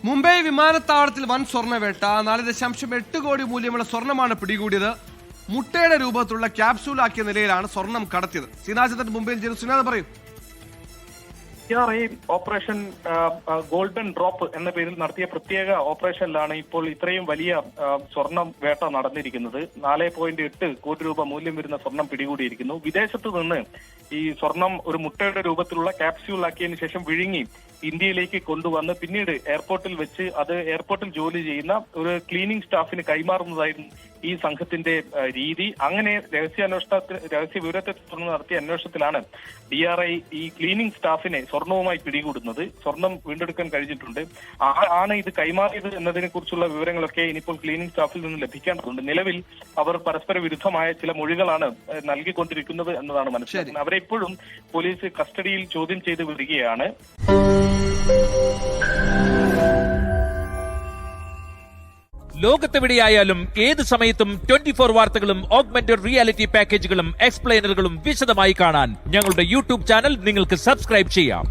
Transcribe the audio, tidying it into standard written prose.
മുംബൈ വിമാനത്താവളത്തിൽ വൻ സ്വർണ്ണവേട്ട. 4.8 കോടി മൂല്യമുള്ള സ്വർണ്ണമാണ് പിടികൂടിയത്. മുട്ടയുടെ രൂപത്തിലുള്ള ക്യാപ്സൂലാക്കിയ നിലയിലാണ് സ്വർണം കടത്തിയത്. സീനാചന്ദ്രൻ മുംബൈയിൽ ജന സുനാഥ പറയും. ഓപ്പറേഷൻ ഗോൾഡൻ ഡ്രോപ്പ് എന്ന പേരിൽ നടത്തിയ പ്രത്യേക ഓപ്പറേഷനിലാണ് ഇപ്പോൾ ഇത്രയും വലിയ സ്വർണം വേട്ട നടന്നിരിക്കുന്നത്. 4.8 കോടി രൂപ മൂല്യം വരുന്ന സ്വർണം പിടികൂടിയിരിക്കുന്നു. വിദേശത്ത് നിന്ന് ഈ സ്വർണം ഒരു മുട്ടയുടെ രൂപത്തിലുള്ള ക്യാപ്സ്യൂൾ ആക്കിയതിനു ശേഷം വിഴുങ്ങി ഇന്ത്യയിലേക്ക് കൊണ്ടുവന്ന് പിന്നീട് എയർപോർട്ടിൽ വെച്ച് അത് എയർപോർട്ടിൽ ജോലി ചെയ്യുന്ന ഒരു ക്ലീനിങ് സ്റ്റാഫിന് കൈമാറുന്നതായിരുന്നു ഈ സംഘത്തിന്റെ രീതി. അങ്ങനെ രഹസ്യ വിവരത്തെ തുടർന്ന് നടത്തിയ അന്വേഷണത്തിലാണ് DRI ഈ ക്ലീനിങ് സ്റ്റാഫിനെ സ്വർണവുമായി പിടികൂടുന്നത്. സ്വർണം വീണ്ടെടുക്കാൻ കഴിഞ്ഞിട്ടുണ്ട്. ആണ് ഇത് കൈമാറിയത് എന്നതിനെ കുറിച്ചുള്ള വിവരങ്ങളൊക്കെ ഇനിയിപ്പോൾ ക്ലീനിങ് സ്റ്റാഫിൽ നിന്ന് ലഭിക്കേണ്ടതുണ്ട്. നിലവിൽ അവർ പരസ്പര വിരുദ്ധമായ ചില മൊഴികളാണ് നൽകിക്കൊണ്ടിരിക്കുന്നത് എന്നതാണ് മനസ്സിലാക്കുന്നത്. അവരെ ഇപ്പോഴും പോലീസ് കസ്റ്റഡിയിൽ ചോദ്യം ചെയ്ത് വരികയാണ്. ലോകത്തെവിടെയായാലും ഏത് സമയത്തും 24 വാർത്തകളും ഓഗ്മെന്റഡ് റിയാലിറ്റി പാക്കേജുകളും എക്സ്പ്ലെയിനറുകളും വിശദമായി കാണാൻ ഞങ്ങളുടെ യൂട്യൂബ് ചാനൽ നിങ്ങൾക്ക് സബ്സ്ക്രൈബ് ചെയ്യാം.